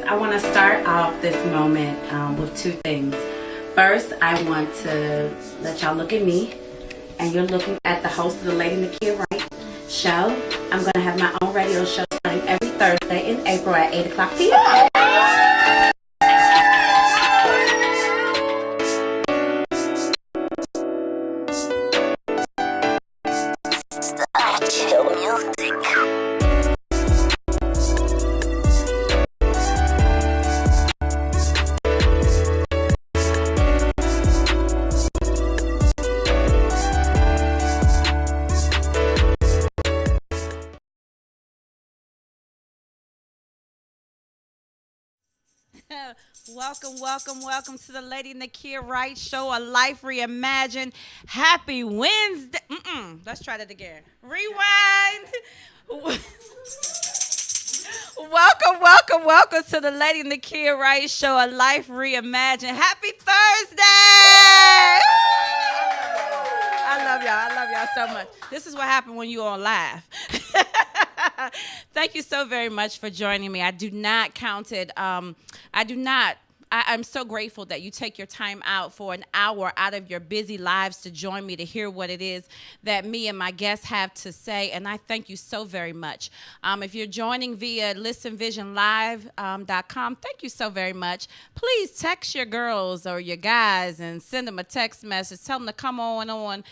I want to start off this moment with two things. First, I want to let y'all look at me, and you're looking at the host of the Lady Nakia Wright show. I'm going to have my own radio show starting every Thursday in April at 8 o'clock p.m. Welcome to the Lady Nakia Wright Show, a life reimagined. Happy Wednesday. Let's try that again. Rewind. Welcome to the Lady Nakia Wright Show, a life reimagined. Happy Thursday. I love y'all so much. This is what happened when you all laugh. Thank you so very much for joining me. I do not count it. I'm so grateful that you take your time out for an hour out of your busy lives to join me to hear what it is that me and my guests have to say, and I thank you so very much. If you're joining via listenvisionlive.com, thank you so very much. Please text your girls or your guys and send them a text message. Tell them to come on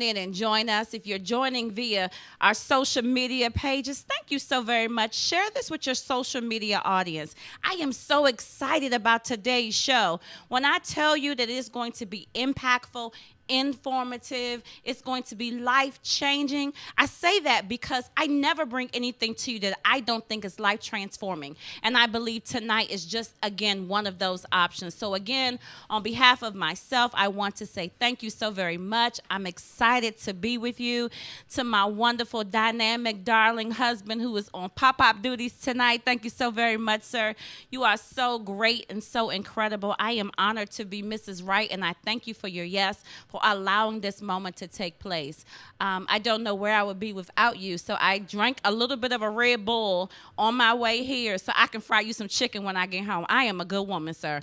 in and join us. If you're joining via our social media pages, thank you so very much. Share this with your social media audience. I am so excited about today's show. When I tell you that it's going to be impactful, informative, it's going to be life-changing. I say that because I never bring anything to you that I don't think is life-transforming. And I believe tonight is just, again, one of those options. So again, on behalf of myself, I want to say thank you so very much. I'm excited to be with you. To my wonderful, dynamic, darling husband who is on pop-up duties tonight, thank you so very much, sir. You are so great and so incredible. I am honored to be Mrs. Wright, and I thank you for your yes, for allowing this moment to take place. I don't know where I would be without you, so I drank a little bit of a Red Bull on my way here so I can fry you some chicken when I get home. I am a good woman, sir.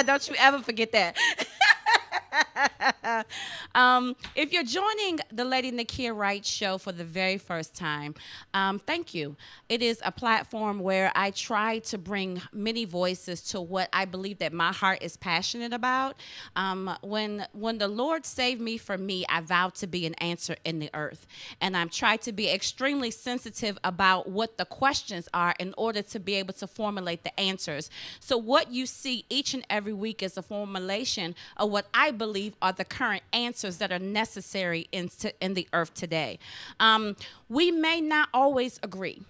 Don't you ever forget that. If you're joining the Lady Nakia Wright Show for the very first time, thank you. It is a platform where I try to bring many voices to what I believe that my heart is passionate about. When the Lord saved me from me, I vowed to be an answer in the earth. And I've tried to be extremely sensitive about what the questions are in order to be able to formulate the answers. So what you see each and every week is a formulation of what I believe are the current answers that are necessary in the earth today. We may not always agree.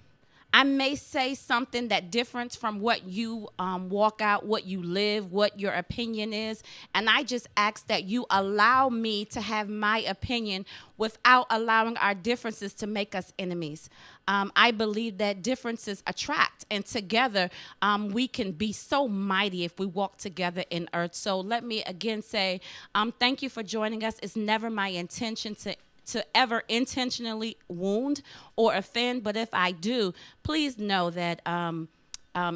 I may say something that differs from what you walk out, what you live, what your opinion is, and I just ask that you allow me to have my opinion without allowing our differences to make us enemies. I believe that differences attract, and together we can be so mighty if we walk together in earth. So let me again say thank you for joining us. It's never my intention to ever intentionally wound or offend, but if I do, please know that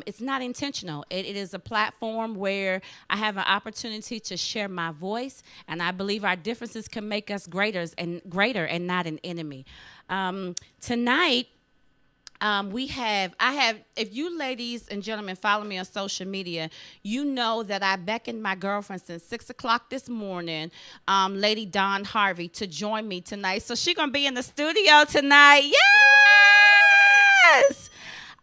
it's not intentional. It is a platform where I have an opportunity to share my voice, and I believe our differences can make us greater and not an enemy. Tonight, if you ladies and gentlemen follow me on social media, you know that I beckoned my girlfriend since 6 o'clock this morning, Lady Dawn Harvey, to join me tonight. So she's going to be in the studio tonight. Yes!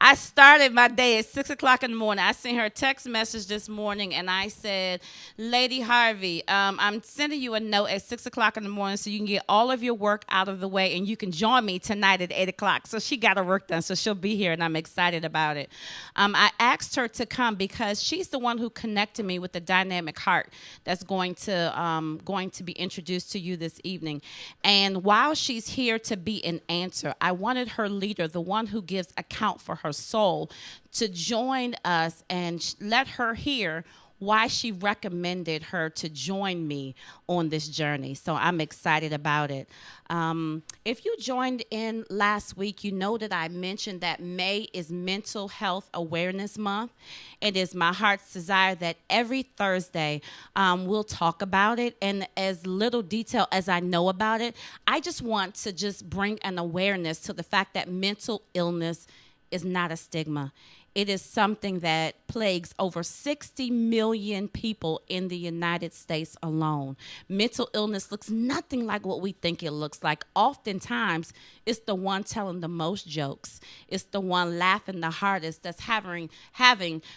I started my day at 6 o'clock in the morning. I sent her a text message this morning, and I said, Lady Harvey, I'm sending you a note at 6 o'clock in the morning so you can get all of your work out of the way, and you can join me tonight at 8 o'clock. So she got her work done, so she'll be here, and I'm excited about it. I asked her to come because she's the one who connected me with the dynamic heart that's going to be introduced to you this evening. And while she's here to be an answer, I wanted her leader, the one who gives account for her soul, to join us and let her hear why she recommended her to join me on this journey. So I'm excited about it. If you joined in last week, you know that I mentioned that May is Mental Health Awareness Month. It is my heart's desire that every Thursday we'll talk about it. And as little detail as I know about it, I just want to just bring an awareness to the fact that mental illness is not a stigma. It is something that plagues over 60 million people in the United States alone. Mental illness looks nothing like what we think it looks like. Oftentimes, it's the one telling the most jokes. It's the one laughing the hardest that's having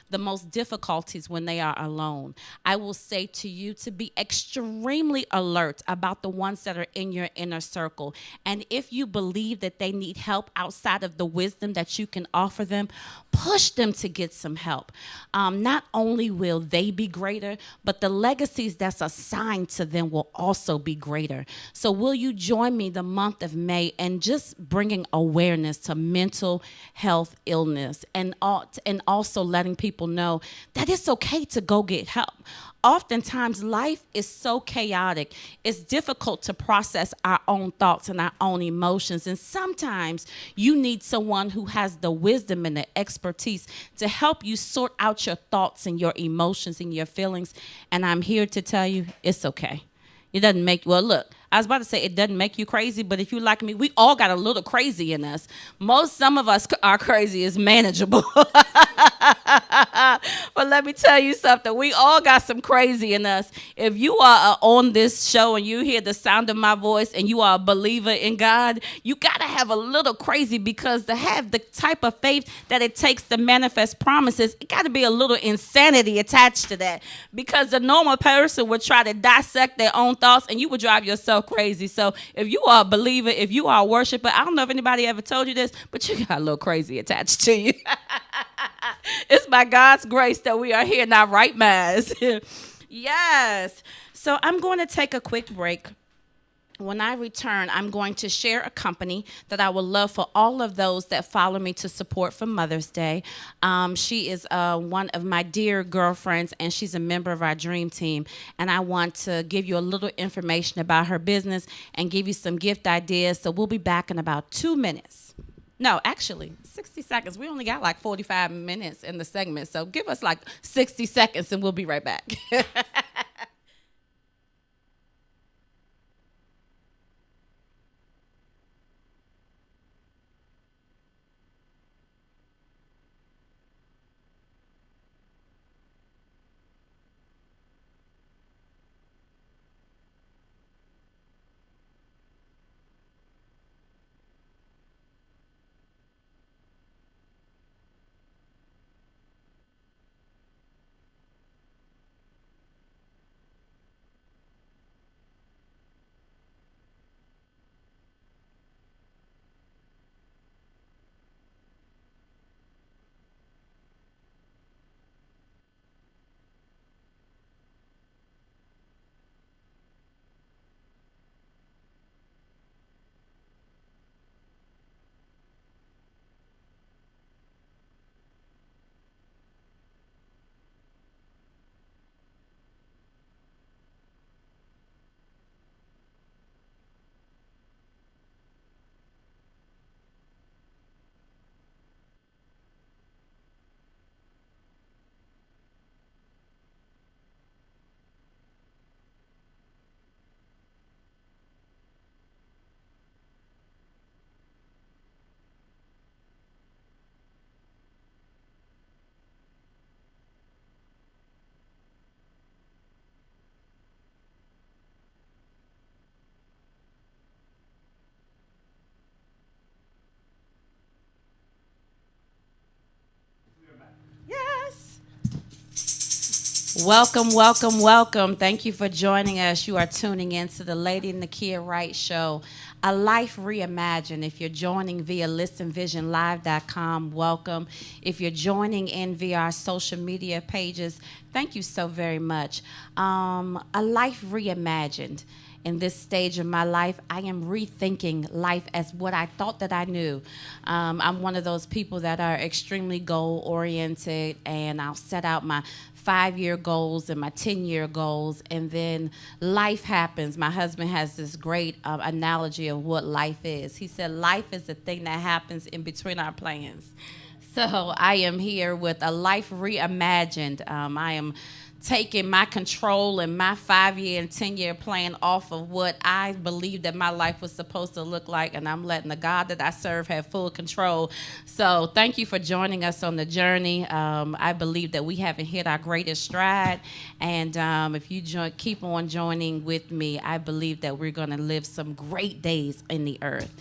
the most difficulties when they are alone. I will say to you to be extremely alert about the ones that are in your inner circle. And if you believe that they need help outside of the wisdom that you can offer them, push them to get some help. Not only will they be greater, but the legacies that's assigned to them will also be greater. So will you join me the month of May and just bringing awareness to mental health illness, and also letting people know that it's okay to go get help. Oftentimes, life is so chaotic. It's difficult to process our own thoughts and our own emotions. And sometimes you need someone who has the wisdom and the expertise to help you sort out your thoughts and your emotions and your feelings. And I'm here to tell you it's okay. It doesn't make, well, look, I was about to say it doesn't make you crazy, but if you like me, we all got a little crazy in us. Some of us, our crazy is manageable. But let me tell you something. We all got some crazy in us. If you are on this show and you hear the sound of my voice and you are a believer in God, you got to have a little crazy, because to have the type of faith that it takes to manifest promises, it got to be a little insanity attached to that, because the normal person would try to dissect their own thoughts and you would drive yourself crazy. So if you are a believer, if you are a worshiper, I don't know if anybody ever told you this, but you got a little crazy attached to you. It's by God's grace that we are here in our right minds. Yes. So I'm going to take a quick break. When I return, I'm going to share a company that I would love for all of those that follow me to support for Mother's Day. She is one of my dear girlfriends, and she's a member of our dream team. And I want to give you a little information about her business and give you some gift ideas. So we'll be back in about 2 minutes. No, actually, 60 seconds. We only got like 45 minutes in the segment. So give us like 60 seconds and we'll be right back. Yes. Welcome, welcome, welcome. Thank you for joining us. You are tuning in to the Lady Nakia Wright Show, a life reimagined. If you're joining via listenvisionlive.com, welcome. If you're joining in via our social media pages, thank you so very much. A life reimagined. in this stage of my life, I am rethinking life as what I thought that I knew. I'm one of those people that are extremely goal oriented, and I'll set out my 5-year goals and my 10-year goals, and then life happens. My husband has this great analogy of what life is. He said life is the thing that happens in between our plans. So I am here with a life reimagined. I am taking my control and my 5-year and 10-year plan off of what I believed that my life was supposed to look like, and I'm letting the God that I serve have full control. So thank you for joining us on the journey. I believe that we haven't hit our greatest stride, and if you keep on joining with me, I believe that we're going to live some great days in the earth.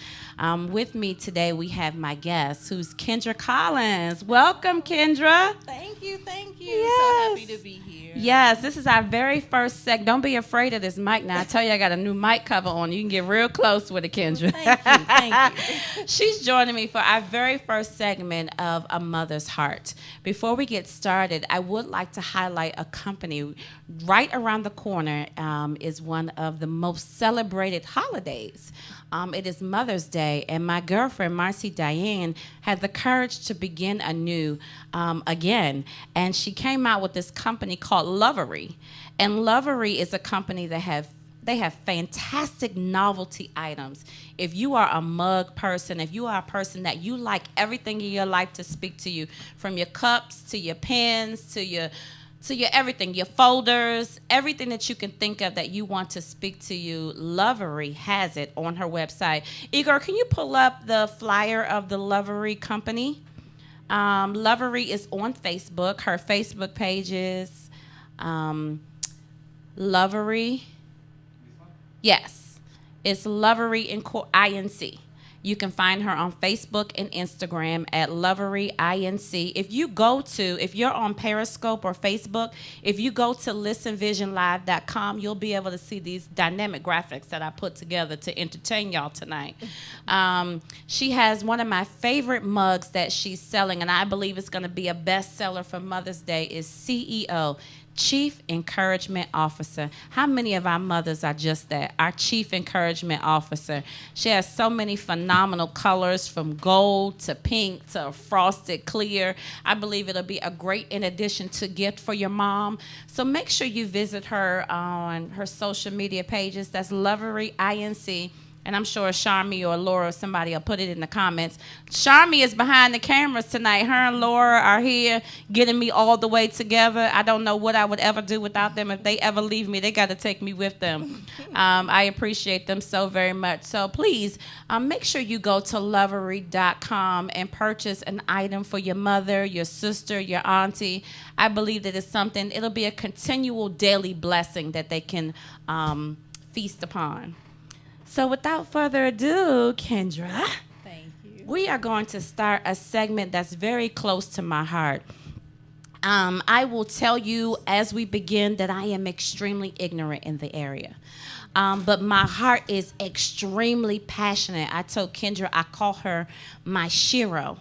With me today, we have my guest, who's Kendra Collins. Welcome, Kendra. Thank you. Yes. So happy to be here. Yes, this is our very first segment. Don't be afraid of this mic now. I tell you, I got a new mic cover on. You can get real close with it, Kendra. Thank you. She's joining me for our very first segment of A Mother's Heart. Before we get started, I would like to highlight a company. Right around the corner is one of the most celebrated holidays. It is Mother's Day, and my girlfriend, Marcy Diane, had the courage to begin anew again. And she came out with this company called Lovery. And Lovery is a company that have fantastic novelty items. If you are a mug person, if you are a person that you like everything in your life to speak to you, from your cups to your pens to your everything, your folders, everything that you can think of that you want to speak to you, Lovery has it on her website. Igor, can you pull up the flyer of the Lovery company? Lovery is on Facebook. Her Facebook page is Lovery. Yes, it's Lovery Inc. You can find her on Facebook and Instagram at Lovery Inc. If you're on Periscope or Facebook, if you go to listenvisionlive.com, you'll be able to see these dynamic graphics that I put together to entertain y'all tonight. She has one of my favorite mugs that she's selling, and I believe it's going to be a bestseller for Mother's Day, is CEO. Chief Encouragement Officer. How many of our mothers are just that? Our Chief Encouragement Officer. She has so many phenomenal colors, from gold to pink to frosted clear. I believe it'll be a great in addition to gift for your mom. So make sure you visit her on her social media pages. That's Lovery Inc. And I'm sure Sharmi or Laura or somebody will put it in the comments. Sharmi is behind the cameras tonight. Her and Laura are here getting me all the way together. I don't know what I would ever do without them. If they ever leave me, they got to take me with them. I appreciate them so very much. So please make sure you go to lovery.com and purchase an item for your mother, your sister, your auntie. I believe that it's something, it'll be a continual daily blessing that they can feast upon. So without further ado, Kendra, Thank you. we are going to start a segment that's very close to my heart. I will tell you as we begin that I am extremely ignorant in the area. But my heart is extremely passionate. I told Kendra I call her my Shiro,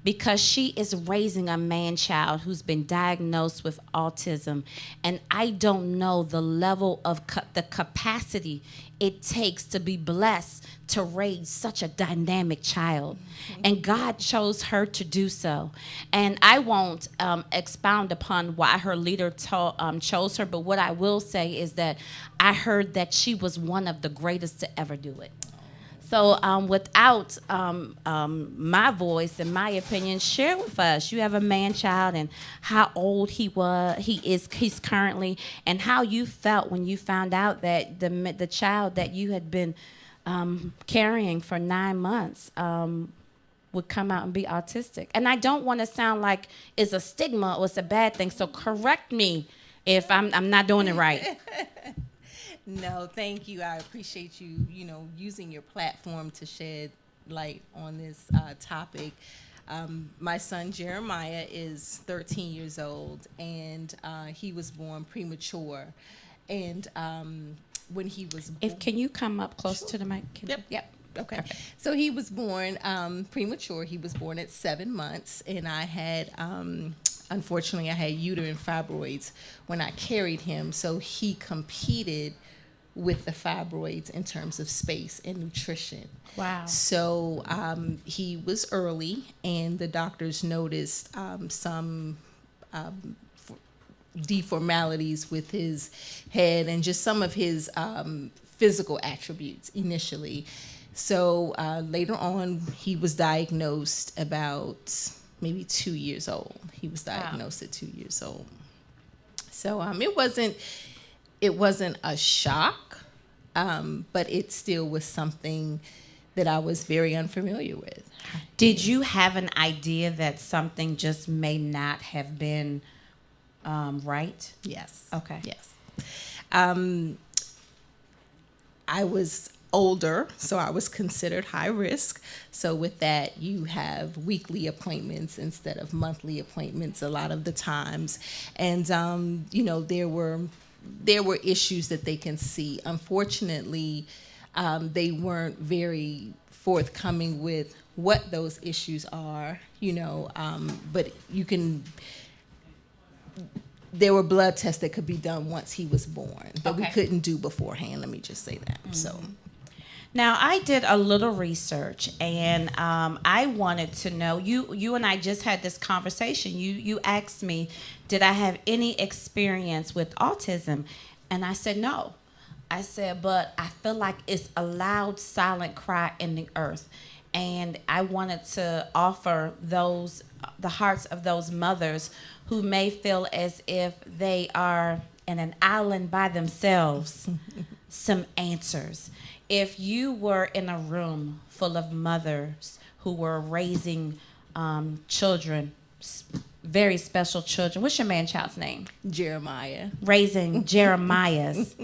because she is raising a man-child who's been diagnosed with autism. And I don't know the level of the capacity it takes to be blessed to raise such a dynamic child. And God chose her to do so. And I won't expound upon why her leader chose her, but what I will say is that I heard that she was one of the greatest to ever do it. So without my voice and my opinion, share with us. You have a man-child, and how old he's currently, and how you felt when you found out that the child that you had been carrying for 9 months would come out and be autistic. And I don't want to sound like it's a stigma or it's a bad thing, so correct me if I'm not doing it right. No, thank you. I appreciate you, using your platform to shed light on this topic. My son Jeremiah is 13 years old, and he was born premature. And when he was born, Can you come up close to the mic? Yep. Okay. So he was born premature. He was born at 7 months, and I had, unfortunately, I had uterine fibroids when I carried him. So he competed with the fibroids in terms of space and nutrition. Wow. So he was early, and the doctors noticed some deformalities with his head and just some of his physical attributes initially. So later on, he was diagnosed about maybe 2 years old. He was diagnosed at 2 years old. So it wasn't a shock, but it still was something that I was very unfamiliar with. Did you have an idea that something just may not have been right? Yes. Okay. Yes. I was older, so I was considered high risk. So with that, you have weekly appointments instead of monthly appointments a lot of the times. And, there were issues that they can see. Unfortunately, they weren't very forthcoming with what those issues are, but there were blood tests that could be done once he was born that we couldn't do beforehand. Let me just say that. Mm-hmm. So. Now, I did a little research, and I wanted to know, you and I just had this conversation. You asked me, did I have any experience with autism? And I said, no. I said, but I feel like it's a loud, silent cry in the earth. And I wanted to offer the hearts of those mothers who may feel as if they are in an island by themselves, some answers. If you were in a room full of mothers who were raising children, very special children. What's your man-child's name? Jeremiah. Raising Jeremiah's,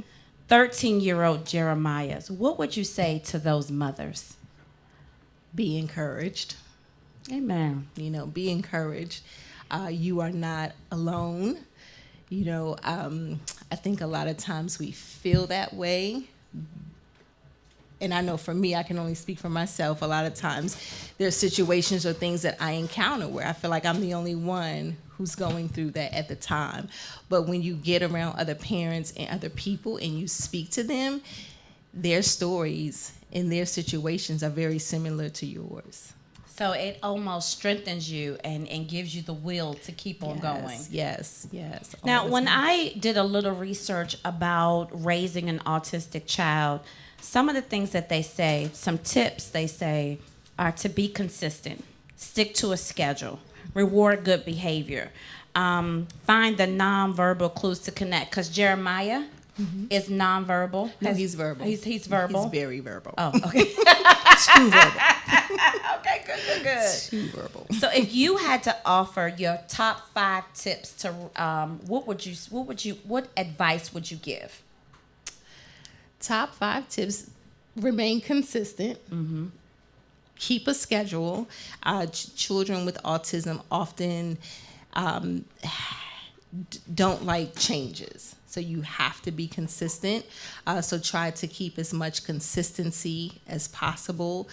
13-year-old Jeremiah's. What would you say to those mothers? Be encouraged. Amen. Be encouraged. You are not alone. I think a lot of times we feel that way. And I know for me, I can only speak for myself. A lot of times there's situations or things that I encounter where I feel like I'm the only one who's going through that at the time. But when you get around other parents and other people and you speak to them, their stories and their situations are very similar to yours. So it almost strengthens you and gives you the will to keep on going. Yes. Now, when I did a little research about raising an autistic child, some of the things that they say, some tips they say, are to be consistent, stick to a schedule, reward good behavior, find the nonverbal clues to connect. Because Jeremiah is nonverbal. No, he's verbal. He's verbal. He's very verbal. Oh, okay. Too verbal. Okay, good. Too verbal. So, if you had to offer your top 5 tips to, what advice would you give? Top 5 tips: remain consistent. Mm-hmm. Keep a schedule. Children with autism often don't like changes. So you have to be consistent. So try to keep as much consistency as possible.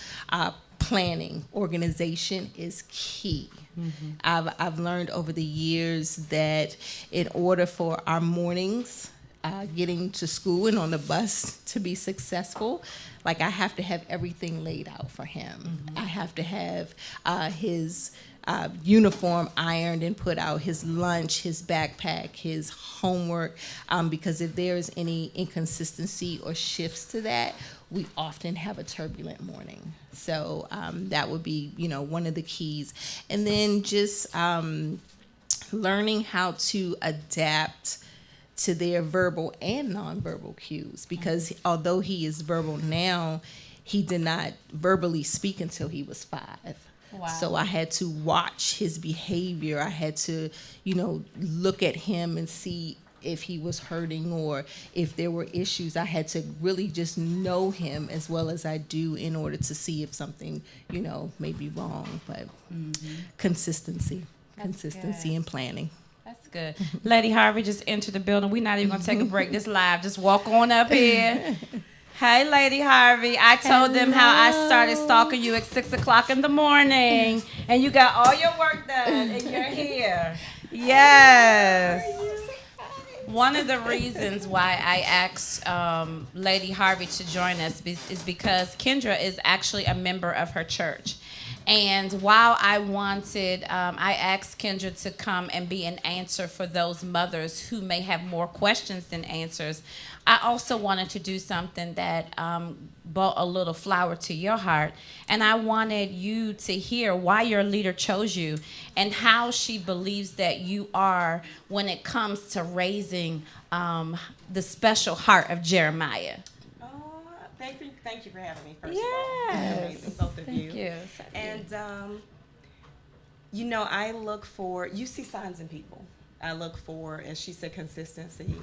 Planning, organization is key. Mm-hmm. I've learned over the years that in order for our mornings, getting to school and on the bus to be successful, I have to have everything laid out for him. Mm-hmm. I have to have his uniform ironed and put out, his lunch, his backpack, his homework, because if there's any inconsistency or shifts to that, we often have a turbulent morning. So that would be, one of the keys. And then just learning how to adapt to their verbal and nonverbal cues, because although he is verbal now, he did not verbally speak until he was 5. Wow. So I had to watch his behavior. I had to, look at him and see if he was hurting or if there were issues. I had to really just know him as well as I do in order to see if something, may be wrong. But consistency and planning. That's good. Lady Harvey just entered the building. We're not even going to take a break. This live. Just walk on up here. Hey, Lady Harvey. I told them how I started stalking you at 6 o'clock in the morning, and you got all your work done, and you're here. Yes. One of the reasons why I asked Lady Harvey to join us is because Kendra is actually a member of her church. And while I asked Kendra to come and be an answer for those mothers who may have more questions than answers, I also wanted to do something that brought a little flower to your heart. And I wanted you to hear why your leader chose you and how she believes that you are when it comes to raising the special heart of Jeremiah. Thank you for having me, first of all. You're amazing, both of you. Thank you. And, you see signs in people. I look for, as she said, consistency.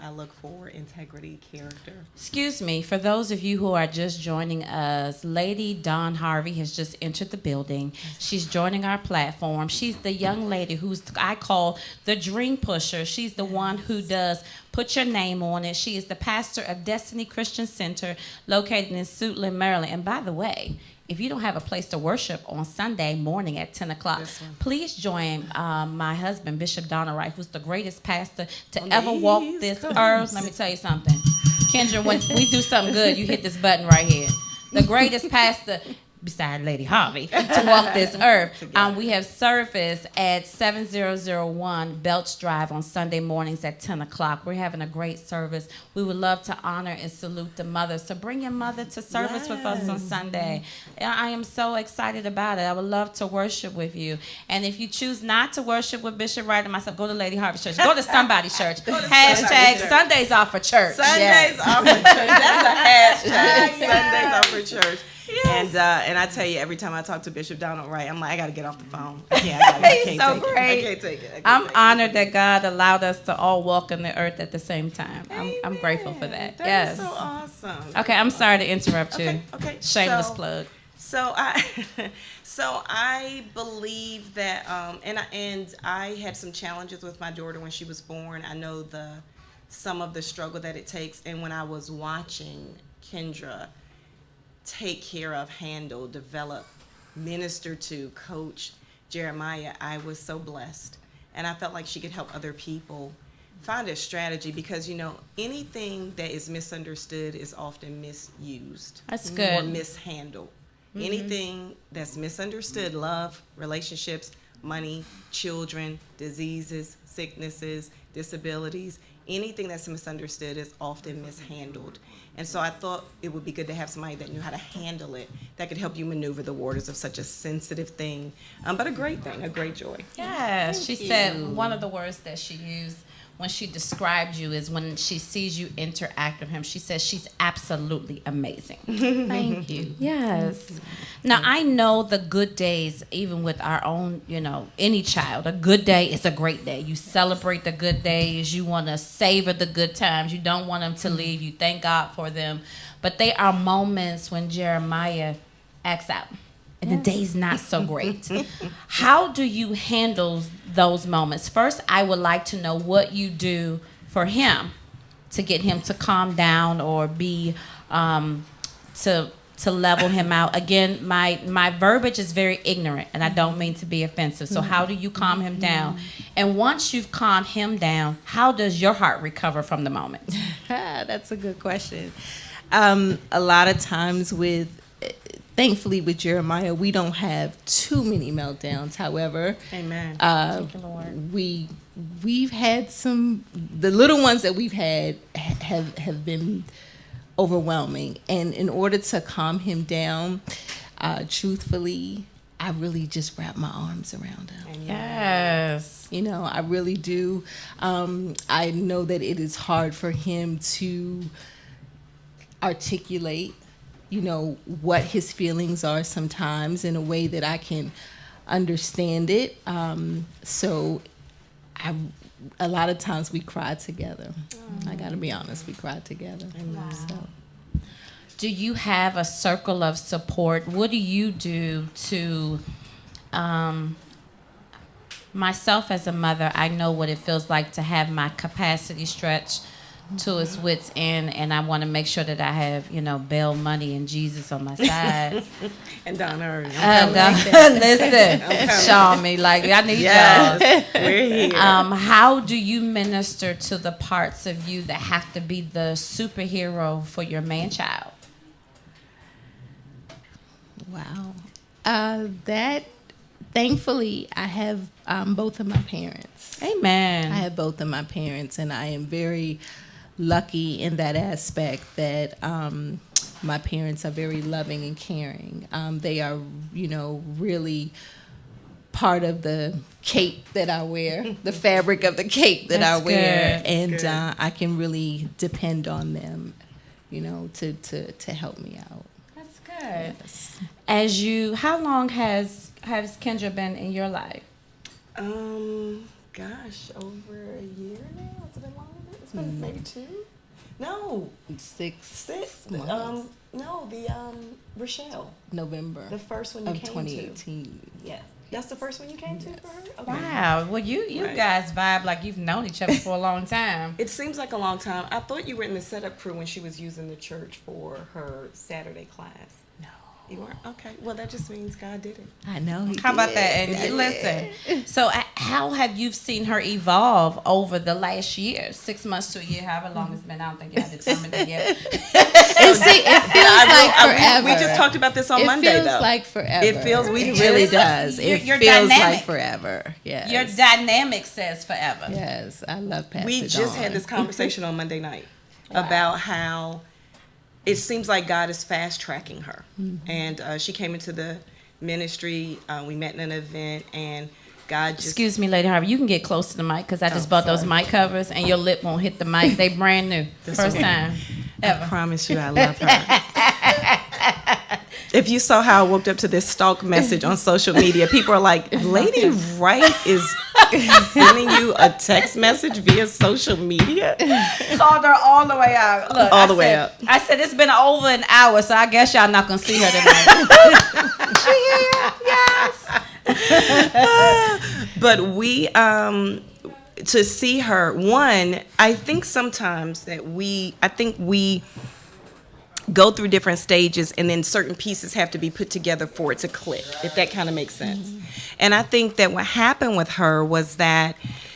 I look for integrity, character. Excuse me, for those of you who are just joining us, Lady Dawn Harvey has just entered the building. She's joining our platform. She's the young lady who's I call the dream pusher. She's the one who does put your name on it. She is the pastor of Destiny Christian Center located in Suitland, Maryland. And by the way, if you don't have a place to worship on Sunday morning at 10 o'clock, please join my husband, Bishop Wright, who's the greatest pastor to ever walk this earth. Let me tell you something. Kendra, when we do something good, you hit this button right here. The greatest pastor, beside Lady Harvey, to walk this earth. We have service at 7001 Belch Drive on Sunday mornings at 10 o'clock. We're having a great service. We would love to honor and salute the mothers. So bring your mother to service with us on Sunday. I am so excited about it. I would love to worship with you. And if you choose not to worship with Bishop Wright and myself, go to Lady Harvey Church. Go to somebody's church. Hashtag Sundays are for church. Sundays are for church. That's a hashtag. Sundays are for church. Yes. And I tell you, every time I talk to Bishop Donald Wright, I'm like, I got to get off the phone. I can't take it. I'm honored that God allowed us to all walk on the earth at the same time. I'm grateful for that. That is so awesome. Okay, I'm sorry to interrupt you. Okay. Shameless plug. So I believe that, and I had some challenges with my daughter when she was born. I know some of the struggle that it takes, and when I was watching Kendra take care of, handle, develop, minister to, coach Jeremiah, I was so blessed. And I felt like she could help other people find a strategy because, anything that is misunderstood is often misused. That's good. Or mishandled. Mm-hmm. Anything that's misunderstood, love, relationships, money, children, diseases, sicknesses, disabilities, anything that's misunderstood is often mishandled. And so I thought it would be good to have somebody that knew how to handle it, that could help you maneuver the waters of such a sensitive thing, but a great thing, a great joy. Yes, she said one of the words that she used when she described you is when she sees you interact with him, she says she's absolutely amazing. Thank you. Yes. Now, I know the good days, even with our own, any child, a good day is a great day. You celebrate the good days. You want to savor the good times. You don't want them to leave. You thank God for them. But there are moments when Jeremiah acts out. And the day's not so great. How do you handle those moments? First, I would like to know what you do for him to get him to calm down or be to level him out. Again, my verbiage is very ignorant, and I don't mean to be offensive. So how do you calm him down? And once you've calmed him down, how does your heart recover from the moment? That's a good question. A lot of times thankfully with Jeremiah, we don't have too many meltdowns. However, amen. Thank you, Lord. We've had the little ones that we've had have been overwhelming. And in order to calm him down, truthfully, I really just wrap my arms around him. Yes. I really do. I know that it is hard for him to articulate what his feelings are sometimes in a way that I can understand it. So a lot of times we cry together. I got to be honest, we cry together. Wow. So. Do you have a circle of support? What do you do to, myself as a mother, I know what it feels like to have my capacity stretched to its wits end, and I want to make sure that I have, bail money and Jesus on my side. And Donna Irving. Listen, show me, like, I need y'all. We're here. How do you minister to the parts of you that have to be the superhero for your man-child? Wow. That, thankfully, I have both of my parents. Amen. I have both of my parents, and I am very lucky in that aspect that my parents are very loving and caring. They are, really part of the cape that I wear, the fabric of the cape that I wear, and I can really depend on them, to help me out. That's good. How long has Kendra been in your life? Gosh, over a year now. Has it been longer than that? It's been maybe 2. No, 6 months. Rochelle. November. The first one you of came 2018. to. Yeah. That's the first one you came to for her? Okay. Wow. Well, you Right. guys vibe like you've known each other for a long time. It seems like a long time. I thought you were in the setup crew when she was using the church for her Saturday class. No. You weren't? Okay. Well, that just means God did it. I know. How about that? And listen, so how have you seen her evolve over the last year? 6 months to a year, however long it's been. I don't think y'all determined it yet. It feels like forever. We just talked about this on Monday, though. It feels like forever. It feels. It really does. It You're feels dynamic. like forever. Yes. Your dynamic says forever. Yes, I love Pastor We just Dawn. had this conversation on Monday night about how it seems like God is fast tracking her. And she came into the ministry. We met in an event, and God just. Excuse me, Lady Harvey. You can get close to the mic because I just bought those mic covers, and your lip won't hit the mic. They brand new, first time ever. I promise you, I love her. If you saw how I woke up to this stalk message on social media, people are like, Lady Wright is sending you a text message via social media? Called her all the way out. Look, All the way up. I said, it's been over an hour, so I guess y'all not going to see her tonight. She here? Yes. But we, to see her, I think sometimes that we go through different stages, and then certain pieces have to be put together for it to click, if that kind of makes sense. And I think that what happened with her was that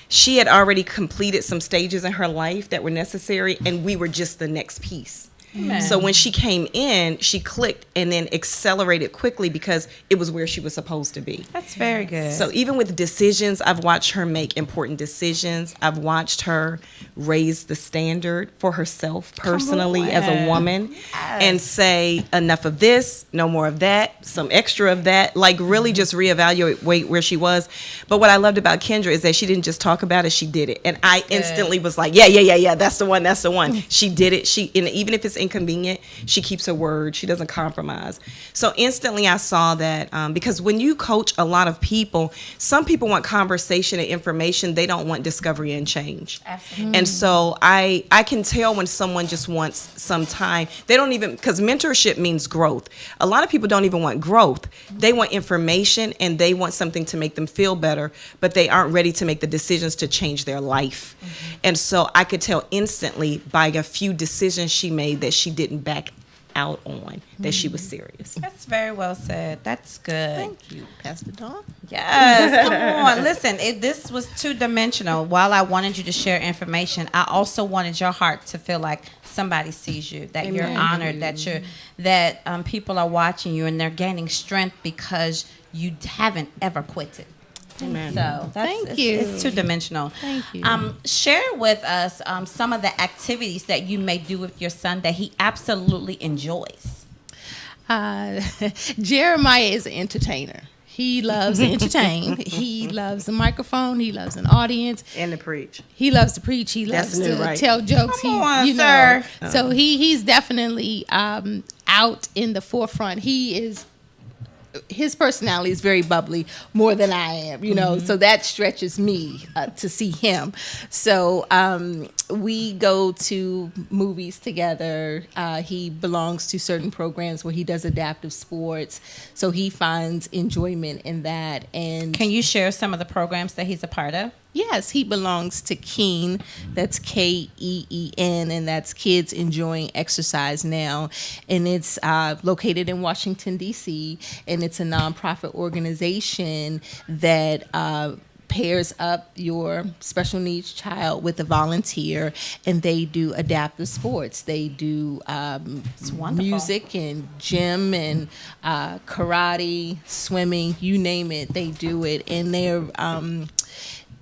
she had already completed some stages in her life that were necessary, and we were just the next piece. Amen. So when she came in, she clicked and then accelerated quickly because it was where she was supposed to be. That's very good. So even with decisions, I've watched her make important decisions. I've watched her raise the standard for herself personally as a woman and say, enough of this, no more of that, some extra of that, like really just reevaluate where she was. But what I loved about Kendra is that she didn't just talk about it, she did it. And I instantly was like, yeah, that's the one. She did it. And even if it's inconvenient, she keeps her word. She doesn't compromise. So instantly I saw that because when you coach a lot of people, some people want conversation and information. They don't want discovery and change. Absolutely. And so I can tell when someone just wants some time. They don't even, because mentorship means growth. A lot of people don't even want growth. They want information and they want something to make them feel better, but they aren't ready to make the decisions to change their life. And so I could tell instantly by a few decisions she made that she didn't back out on, that she was serious. That's very well said. That's good. Thank you, Pastor Dawn. Yes, come on. Listen, this was two-dimensional. While I wanted you to share information, I also wanted your heart to feel like somebody sees you, that Amen. you're honored, that people are watching you and they're gaining strength because you haven't ever quitted. Amen. So Thank you. It's two-dimensional. Thank you. Share with us some of the activities that you may do with your son that he absolutely enjoys. Jeremiah is an entertainer. He loves to entertain. He loves the microphone. He loves an audience. And to preach. He loves to preach. He That's loves new, to right? tell jokes. Come on, sir. So he's definitely out in the forefront. His personality is very bubbly, more than I am, so that stretches me to see him. So we go to movies together. He belongs to certain programs where he does adaptive sports, so he finds enjoyment in that. And Can you share some of the programs that he's a part of? Yes, he belongs to Keen. That's Keen, and that's Kids Enjoying Exercise Now. And it's located in Washington, D.C., and it's a nonprofit organization that pairs up your special needs child with a volunteer, and they do adaptive sports. They do music and gym and karate, swimming, you name it, they do it. And they're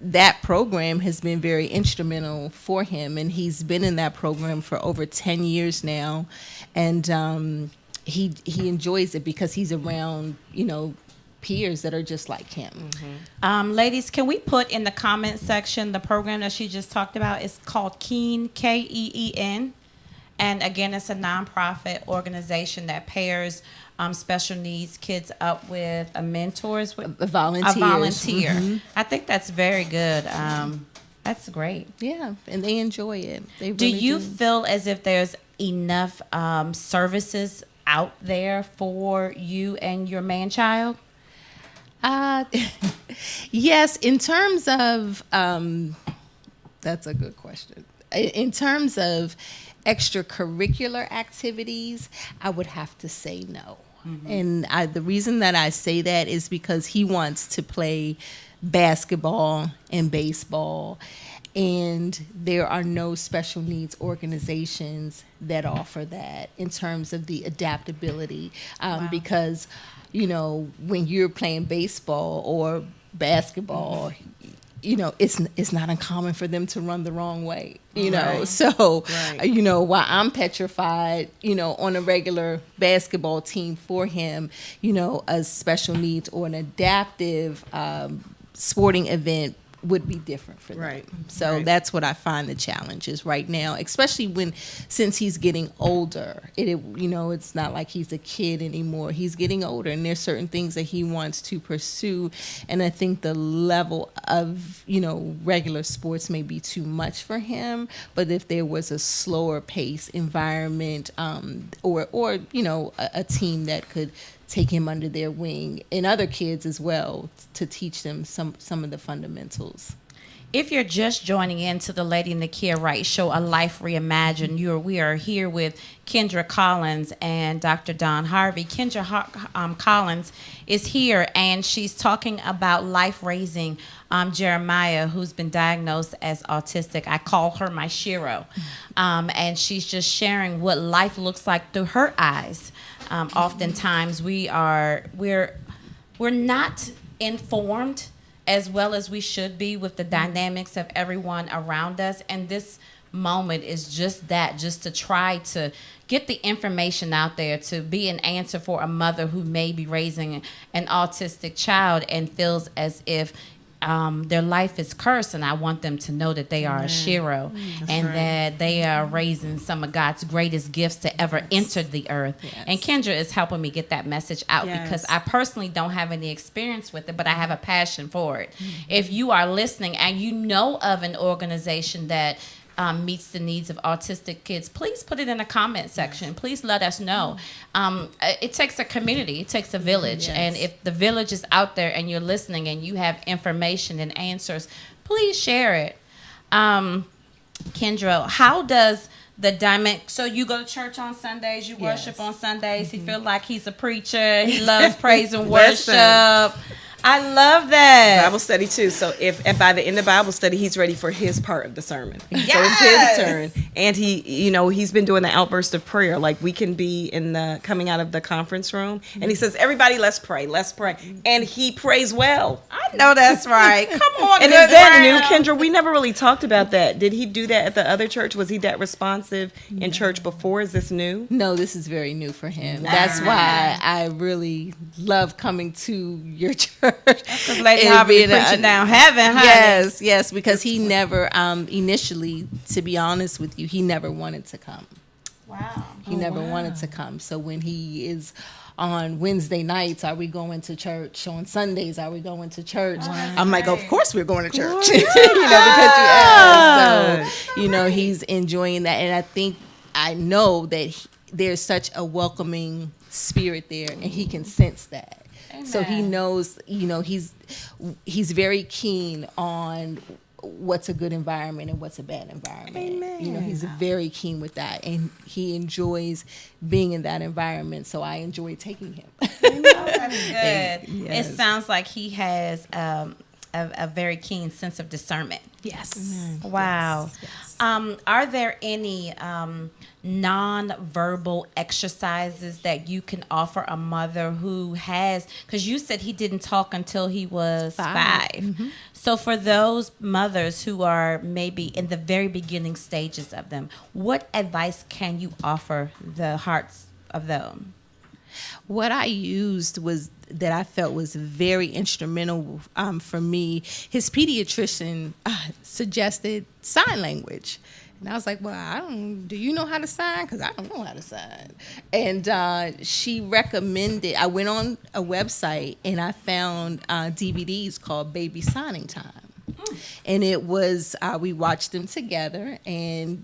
that program has been very instrumental for him, and he's been in that program for over 10 years now, and he enjoys it because he's around, peers that are just like him. Ladies, can we put in the comment section the program that she just talked about? It's called Keen, Keen. And again, it's a nonprofit organization that pairs special needs kids up with a mentor. A volunteer. I think that's very good. That's great. Yeah, and they enjoy it. They Do really you feel as if there's enough services out there for you and your man-child? Yes, in terms of, that's a good question. In terms of extracurricular activities, I would have to say no. And the reason that I say that is because he wants to play basketball and baseball, and there are no special needs organizations that offer that in terms of the adaptability, because when you're playing baseball or basketball, it's not uncommon for them to run the wrong way, Right. So, Right. While I'm petrified, on a regular basketball team for him, a special needs or an adaptive sporting event would be different for them. Right. So Right. that's what I find the challenge is right now, especially since he's getting older. It's not like he's a kid anymore. He's getting older, and there's certain things that he wants to pursue. And I think the level of, regular sports may be too much for him. But if there was a slower pace environment, or a team that could take him under their wing, and other kids as well, to teach them some of the fundamentals. If you're just joining into the Lady Nakia Wright Show, A Life Reimagined, we are here with Kendra Collins and Dr. Don Harvey. Kendra Collins is here, and she's talking about life raising Jeremiah, who's been diagnosed as autistic. I call her my Shiro. And she's just sharing what life looks like through her eyes. Oftentimes we're not informed as well as we should be with the dynamics of everyone around us, and this moment is just to try to get the information out there, to be an answer for a mother who may be raising an autistic child and feels as if their life is cursed, and I want them to know that they are a Shiro, and right. that they are raising some of God's greatest gifts to ever enter the earth. Yes. And Kendra is helping me get that message out because I personally don't have any experience with it, but I have a passion for it. If you are listening and you know of an organization that meets the needs of autistic kids, please put it in the comment section. Please let us know. It takes a community. It takes a village. Yes. And if the village is out there and you're listening and you have information and answers, please share it. Kendra, how does the dynamic, so you go to church on Sundays, you worship on Sundays, he feel like he's a preacher, he loves praise and Listen. worship. I love that. Bible study too. So if by the end of Bible study, he's ready for his part of the sermon. Yes. So it's his turn. And he's been doing the outburst of prayer. Like we can be coming out of the conference room, and he says, "Everybody, let's pray, let's pray," and he prays well. I know that's right. Come on, And good is that new, ground. Kendra? We never really talked about that. Did he do that at the other church? Was he that responsive in church before? Is this new? No, this is very new for him. That's why I really love coming to your church. Because Lady Harvey preaching down heaven, honey. Yes, because he never, initially, to be honest with you, he never wanted to come. Wow. He never wanted to come. So when he is on Wednesday nights, are we going to church? On Sundays, are we going to church? I'm like, of course we're going to church. Because you asked. So, he's enjoying that. And I know that there's such a welcoming spirit there, and he can sense that. So he knows, he's very keen on what's a good environment and what's a bad environment. Amen. He's very keen with that, and he enjoys being in that environment. So I enjoy taking him. That's good. Yes. It sounds like he has a very keen sense of discernment. Yes. Wow. Yes. Are there any non-verbal exercises that you can offer a mother who has, because you said he didn't talk until he was 5. Mm-hmm. So for those mothers who are maybe in the very beginning stages of them, what advice can you offer the hearts of them? What I used was that I felt was very instrumental for me. His pediatrician suggested sign language. And I was like, well, do you know how to sign? Because I don't know how to sign. And she recommended, I went on a website and I found DVDs called Baby Signing Time. And it was, we watched them together, and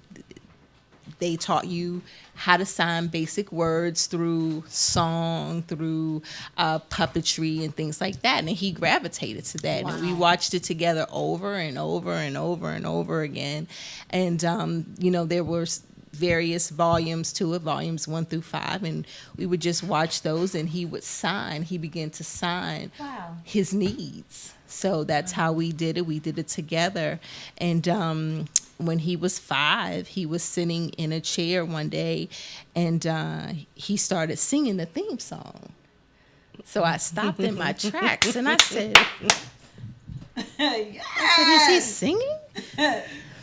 they taught you how to sign basic words through song, through puppetry and things like that. And he gravitated to that. Wow. And we watched it together over and over and over and over again. And, there were various volumes to it, volumes 1 through 5. And we would just watch those, and he would sign. He began to sign his needs. So that's how we did it. We did it together. And when he was 5, he was sitting in a chair one day, and he started singing the theme song. So I stopped in my tracks, and I said, is he singing?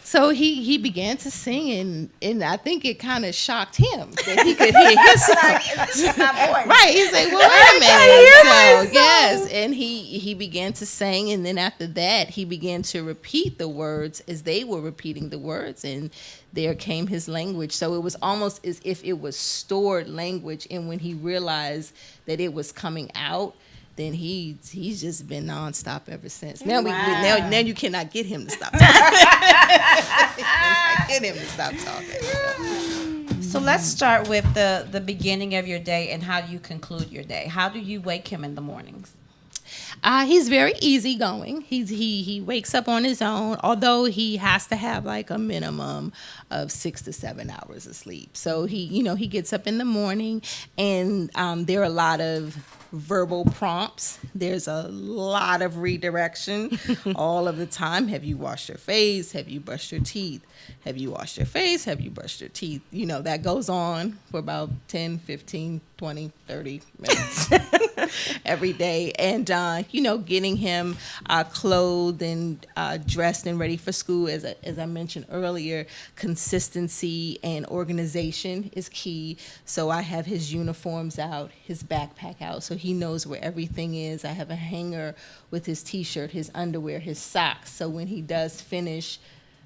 So he began to sing, and I think it kind of shocked him that he could hear his song. Right. He's like, well, wait a minute. So, yes. And he began to sing, and then after that, he began to repeat the words as they were repeating the words, and there came his language. So it was almost as if it was stored language, and when he realized that it was coming out, then he's just been nonstop ever since. Now now you cannot get him to stop talking. Get him to stop talking. So let's start with the beginning of your day and how you conclude your day. How do you wake him in the mornings? He's very easygoing. He wakes up on his own, although he has to have like a minimum of 6 to 7 hours of sleep. So he gets up in the morning, and there are a lot of verbal prompts. There's a lot of redirection all of the time. Have you washed your face? Have you brushed your teeth? Have you washed your face? Have you brushed your teeth? That goes on for about 10, 15, 20, 30 minutes every day. And, getting him clothed and dressed and ready for school, as I mentioned earlier, consistency and organization is key. So I have his uniforms out, his backpack out, so he knows where everything is. I have a hanger with his T-shirt, his underwear, his socks. So when he does finish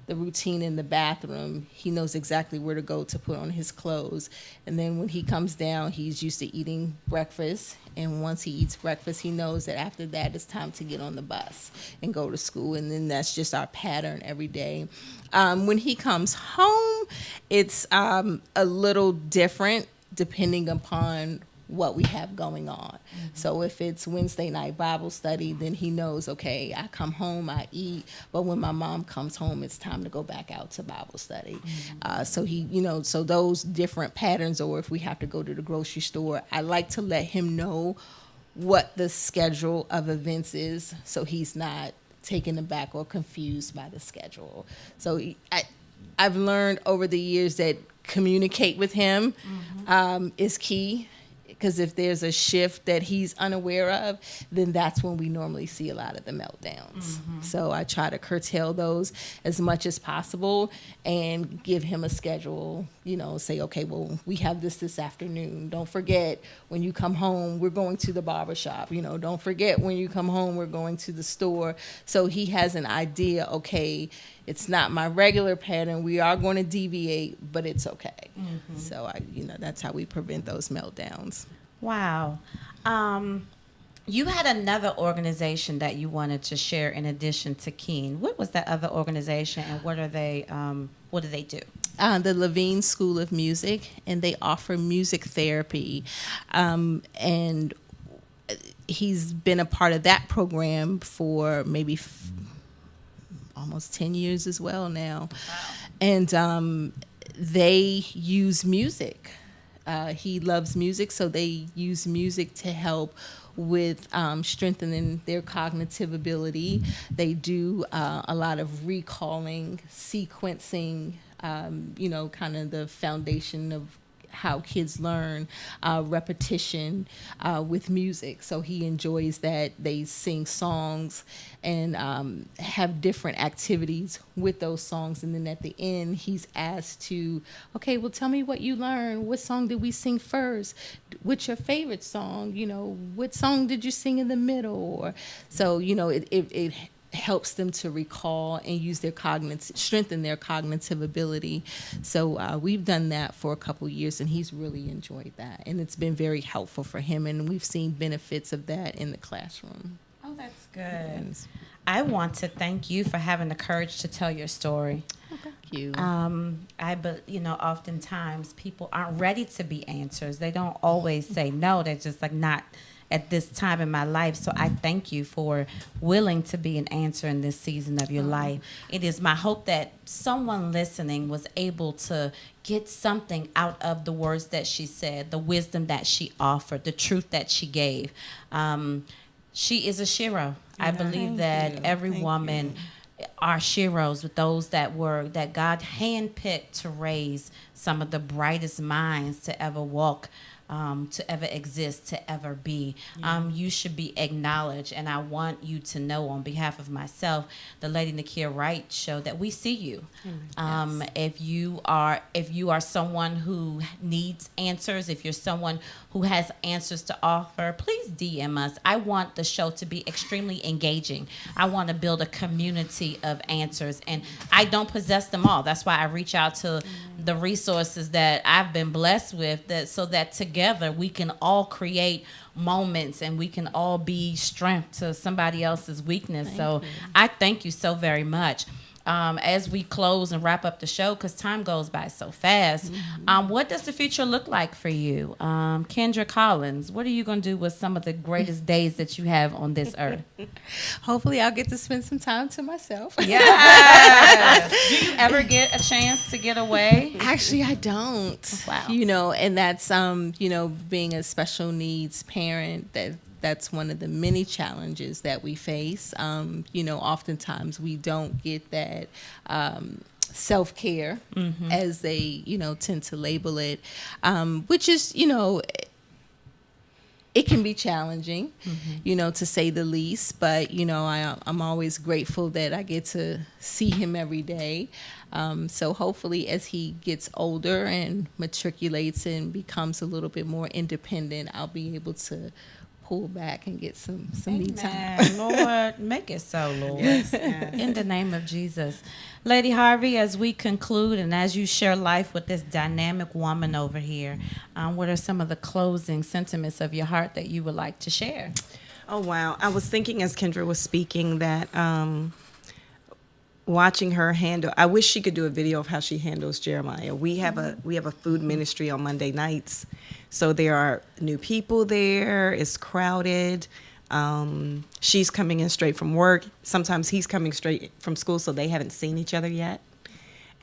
the routine in the bathroom, he knows exactly where to go to put on his clothes. And then when he comes down, he's used to eating breakfast. And once he eats breakfast, he knows that after that, it's time to get on the bus and go to school. And then that's just our pattern every day. When he comes home, it's a little different depending upon what we have going on. Mm-hmm. So if it's Wednesday night Bible study, then he knows, okay, I come home, I eat, but when my mom comes home, it's time to go back out to Bible study. Mm-hmm. So those different patterns, or if we have to go to the grocery store, I like to let him know what the schedule of events is, so he's not taken aback or confused by the schedule. So I've learned over the years that communicate with him is key. Because if there's a shift that he's unaware of, then that's when we normally see a lot of the meltdowns. Mm-hmm. So I try to curtail those as much as possible and give him a schedule, say, okay, well, we have this afternoon. Don't forget, when you come home, we're going to the barbershop. Don't forget, when you come home, we're going to the store. So he has an idea, okay, it's not my regular pattern. We are going to deviate, but it's okay. Mm-hmm. So that's how we prevent those meltdowns. Wow. You had another organization that you wanted to share in addition to Keen. What was that other organization, and what are they? What do they do? The Levine School of Music, and they offer music therapy. And he's been a part of that program for maybe almost 10 years as well now. Wow. And they use music. He loves music, so they use music to help with strengthening their cognitive ability. They do a lot of recalling, sequencing, kind of the foundation of how kids learn, repetition with music. So he enjoys that. They sing songs and have different activities with those songs. And then at the end, he's asked to, okay, well, tell me what you learned. What song did we sing first? What's your favorite song? What song did you sing in the middle? Or so, it helps them to recall and use their strengthen their cognitive ability. So we've done that for a couple years, and he's really enjoyed that, and it's been very helpful for him, and we've seen benefits of that in the classroom. Oh, that's good. Yes. I want to thank you for having the courage to tell your story. Oh, thank you. Oftentimes people aren't ready to be answers. They don't always say no. They're just like, not at this time in my life. So I thank you for willing to be an answer in this season of your life. It is my hope that someone listening was able to get something out of the words that she said, the wisdom that she offered, the truth that she gave. She is a shero. I believe that every woman are sheroes, with those that God handpicked to raise some of the brightest minds to ever walk, to ever exist, to ever be. You should be acknowledged, and I want you to know, on behalf of myself, the Lady Nakia Wright Show, that we see you. If you are someone who needs answers, if you're someone who has answers to offer, please DM us. I want the show to be extremely engaging. I want to build a community of answers, and I don't possess them all. That's why I reach out to the resources that I've been blessed with, so that together we can all create moments and we can all be strength to somebody else's weakness. So I thank you so very much. As we close and wrap up the show, because time goes by so fast, what does the future look like for you? Kendra Collins, what are you going to do with some of the greatest days that you have on this earth? Hopefully I'll get to spend some time to myself. Yeah. Do you ever get a chance to get away? Actually, I don't. Wow. And that's, being a special needs parent, that's one of the many challenges that we face. Oftentimes we don't get that self-care, as they, tend to label it, which is, it can be challenging, to say the least. But, I'm always grateful that I get to see him every day. So hopefully as he gets older and matriculates and becomes a little bit more independent, I'll be able to pull back and get some me time. Lord, make it so, Lord. Yes. In the name of Jesus. Lady Harvey, as we conclude and as you share life with this dynamic woman over here, what are some of the closing sentiments of your heart that you would like to share? Oh, wow. I was thinking as Kendra was speaking that watching her handle, I wish she could do a video of how she handles Jeremiah. We have a food ministry on Monday nights. So there are new people there. It's crowded. She's coming in straight from work. Sometimes he's coming straight from school, so they haven't seen each other yet.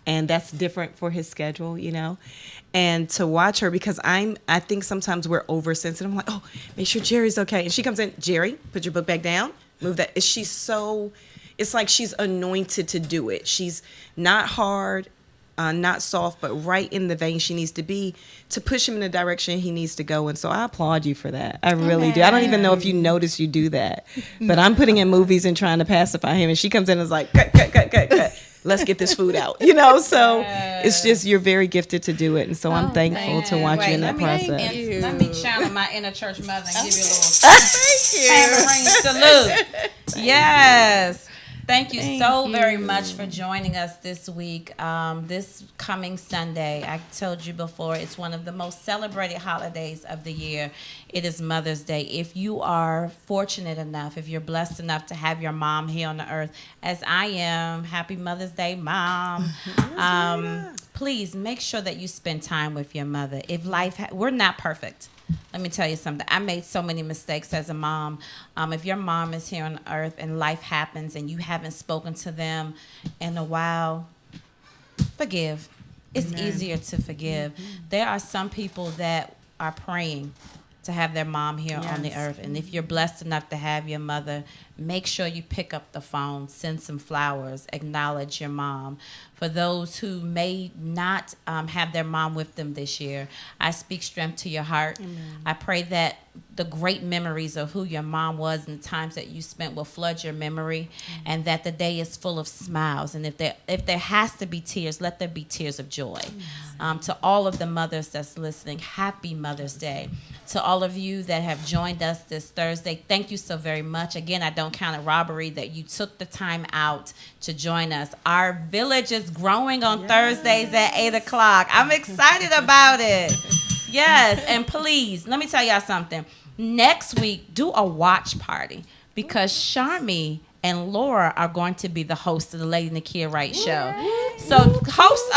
And that's different for his schedule, And to watch her, because I think sometimes we're oversensitive. I'm like, oh, make sure Jerry's okay. And she comes in, Jerry, put your book back down. Move that. It's like she's anointed to do it. She's not hard, not soft, but right in the vein she needs to be to push him in the direction he needs to go. And so I applaud you for that. I really do. I don't even know if you notice you do that. But I'm putting in movies and trying to pacify him. And she comes in and is like, cut. Let's get this food out. So it's just, you're very gifted to do it. And so I'm thankful to watch you in that process. Let me channel my inner church mother and give you a little salute. Yes. Thank you so very much for joining us this week. This coming Sunday, I told you before, it's one of the most celebrated holidays of the year. It is Mother's Day. If you are fortunate enough, if you're blessed enough to have your mom here on the earth, as I am, happy Mother's Day, Mom. please make sure that you spend time with your mother. If we're not perfect. Let me tell you something. I made so many mistakes as a mom. If your mom is here on earth and life happens and you haven't spoken to them in a while, forgive. It's easier to forgive. There are some people that are praying to have their mom here on the earth. And if you're blessed enough to have your mother, make sure you pick up the phone, send some flowers, acknowledge your mom. For those who may not have their mom with them this year, I speak strength to your heart. Amen. I pray that the great memories of who your mom was and the times that you spent will flood your memory, and that the day is full of smiles. And if there has to be tears, let there be tears of joy. To all of the mothers that's listening, happy Mother's Day. To all of you that have joined us this Thursday, thank you so very much. Again, I don't count a robbery that you took the time out to join us. Our village is growing on Thursdays at 8 o'clock. I'm excited about it. Yes, and please, let me tell y'all something. Next week, do a watch party, because Sharmi and Laura are going to be the hosts of the Lady Nakia Wright show. So host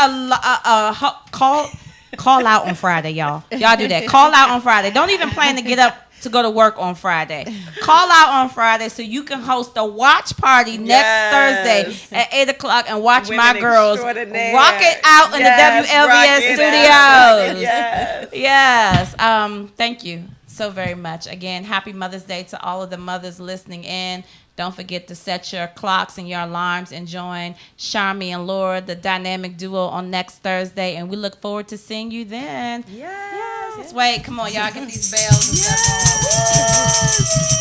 call out on Friday, y'all. Y'all do that. Call out on Friday. Don't even plan to get up to go to work on Friday. Call out on Friday so you can host a watch party next Thursday at 8 o'clock and watch my girls rock it out in the WLVS studios. Yes. Thank you so very much. Again, happy Mother's Day to all of the mothers listening in. Don't forget to set your clocks and your alarms and join Sharmi and Laura, the dynamic duo, on next Thursday. And we look forward to seeing you then. Yes. Wait, come on, y'all. Get these bells and stuff on.